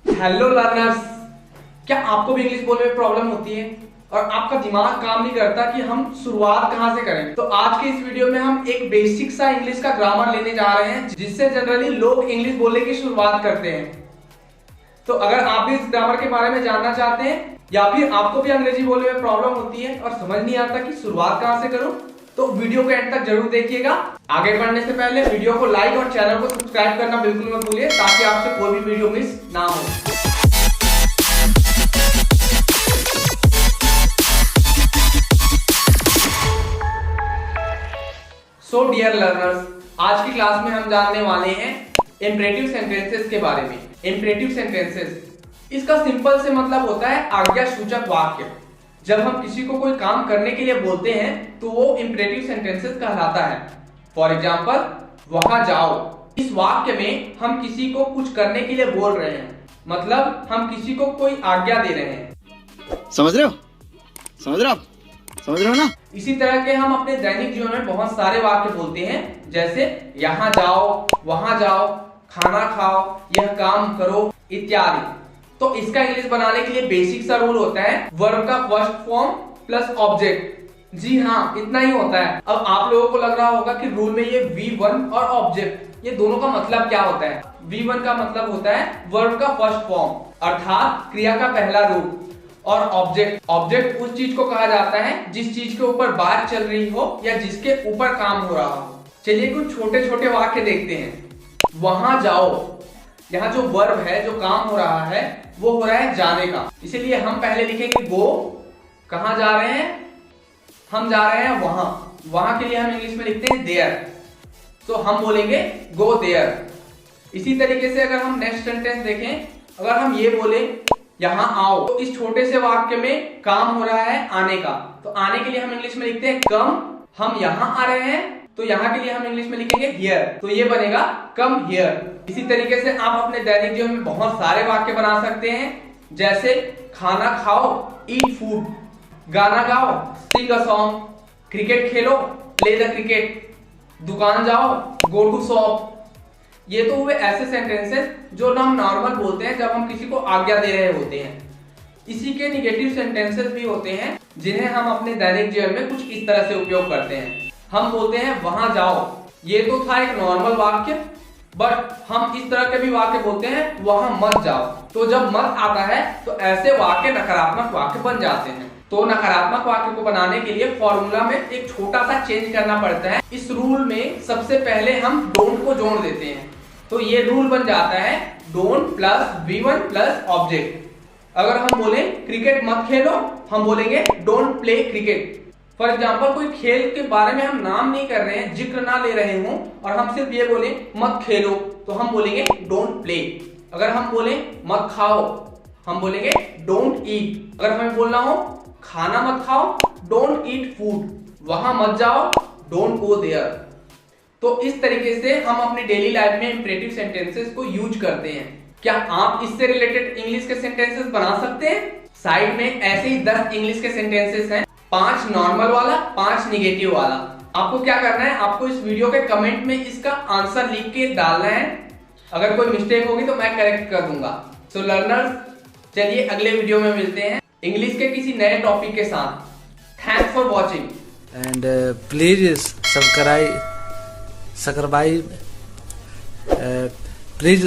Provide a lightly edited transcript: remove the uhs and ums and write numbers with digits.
Hello learners, क्या आपको भी इंग्लिश बोलने में प्रॉब्लम होती है और आपका दिमाग काम नहीं करता कि हम शुरुआत कहां से करें? तो आज के इस वीडियो में हम एक बेसिक सा इंग्लिश का ग्रामर लेने जा रहे हैं जिससे जनरली लोग इंग्लिश बोलने की शुरुआत करते हैं। तो अगर आप भी इस ग्रामर के बारे में जानना चाहते हैं या फिर आपको भी अंग्रेजी बोलने में प्रॉब्लम होती है और समझ नहीं आता कि शुरुआत कहां से करूं, तो वीडियो को एंड तक जरूर देखिएगा। आगे बढ़ने से पहले वीडियो को लाइक और चैनल को सब्सक्राइब करना बिल्कुल मत भूलिए ताकि आपसे कोई भी वीडियो मिस ना हो। सो डियर लर्नर्स, आज की क्लास में हम जानने वाले हैं इंपरेटिव सेंटेंसेस के बारे में। इंपरेटिव सेंटेंसेस, इसका सिंपल से मतलब होता है आज्ञासूचक वाक्य। जब हम किसी को कोई काम करने के लिए बोलते हैं तो वो इंपरेटिव सेंटेंसेस कहलाता है। फॉर एग्जाम्पल, वहां जाओ। इस वाक्य में हम किसी को कुछ करने के लिए बोल रहे हैं, मतलब हम किसी को कोई आज्ञा दे रहे हैं। समझ रहे हो? समझ रहे हो ना? इसी तरह के हम अपने दैनिक जीवन में बहुत सारे वाक्य बोलते हैं, जैसे यहाँ जाओ, वहां जाओ, खाना खाओ, यह काम करो इत्यादि। तो इसका इंग्लिश बनाने के लिए बेसिक सा रूल होता है वर्ब का फर्स्ट फॉर्म प्लस ऑब्जेक्ट। जी हाँ, इतना ही होता है। अब आप लोगों को लग रहा होगा कि रूल में ये V1 और ऑब्जेक्ट, ये दोनों का मतलब क्या होता है? V1 का मतलब होता है वर्ब का फर्स्ट फॉर्म, अर्थात क्रिया का पहला रूप। और ऑब्जेक्ट उस चीज को कहा जाता है जिस चीज के ऊपर बात चल रही हो या जिसके ऊपर काम हो रहा हो। चलिए कुछ छोटे छोटे वाक्य देखते हैं। वहां जाओ, यहाँ जो वर्ब है, जो काम हो रहा है, वो हो रहा है जाने का, इसीलिए हम पहले लिखेंगे गो। कहां जा रहे हैं? हम जा रहे हैं वहां। वहां के लिए हम इंग्लिश में लिखते हैं देयर, तो हम बोलेंगे गो देयर। इसी तरीके से अगर हम नेक्स्ट सेंटेंस देखें, अगर हम ये बोले यहां आओ, तो इस छोटे से वाक्य में काम हो रहा है आने का, तो आने के लिए हम इंग्लिश में लिखते हैं कम। हम यहां आ रहे हैं तो यहाँ के लिए हम इंग्लिश में लिखेंगे हियर, तो ये बनेगा कम हियर। इसी तरीके से आप अपने दैनिक जीवन में बहुत सारे वाक्य बना सकते हैं, जैसे खाना खाओ, ईट फूड, गाना गाओ, सिंग a song, cricket Khelo, play the cricket, दुकान जाओ, गो टू शॉप। ये तो हुए ऐसे सेंटेंसेस जो हम नॉर्मल बोलते हैं जब हम किसी को आज्ञा दे रहे होते हैं। इसी के निगेटिव सेंटेंसेस भी होते हैं जिन्हें हम अपने दैनिक जीवन में कुछ इस तरह से उपयोग करते हैं। हम बोलते हैं वहां जाओ, ये तो था एक नॉर्मल वाक्य, बट हम इस तरह के भी वाक्य बोलते हैं वहां मत जाओ। तो जब मत आता है तो ऐसे वाक्य नकारात्मक वाक्य बन जाते हैं। तो नकारात्मक वाक्य को बनाने के लिए फॉर्मूला में एक छोटा सा चेंज करना पड़ता है। इस रूल में सबसे पहले हम डोंट को जोड़ देते हैं, तो ये रूल बन जाता है don't plus V1 plus object. अगर हम बोले क्रिकेट मत खेलो, हम बोलेंगे don't play cricket. For example, कोई खेल के बारे में हम नाम नहीं कर रहे हैं, जिक्र ना ले रहे हों, और हम सिर्फ ये बोले मत खेलो, तो हम बोलेंगे डोंट प्ले। अगर हम बोले मत खाओ, हम बोलेंगे डोंट ईट। अगर हमें बोलना हो खाना मत खाओ, डोंट ईट फूड, वहां मत जाओ, डोंट गो देयर। तो इस तरीके से हम अपनी डेली लाइफ में इंपरेटिव सेंटेंसेस को यूज करते हैं। क्या आप इससे रिलेटेड इंग्लिश के सेंटेंसेस बना सकते हैं? साइड में ऐसे ही 10 इंग्लिश के सेंटेंसेस हैं, 5 नॉर्मल वाला, 5 निगेटिव वाला। आपको क्या करना है, आपको इस वीडियो के कमेंट में इसका आंसर लिख के डालना है। अगर कोई मिस्टेक होगी तो मैं करेक्ट कर दूंगा। सो लर्नर्स, चलिए अगले वीडियो में मिलते हैं इंग्लिश के किसी नए टॉपिक के साथ। Thanks for watching and please subscribe, please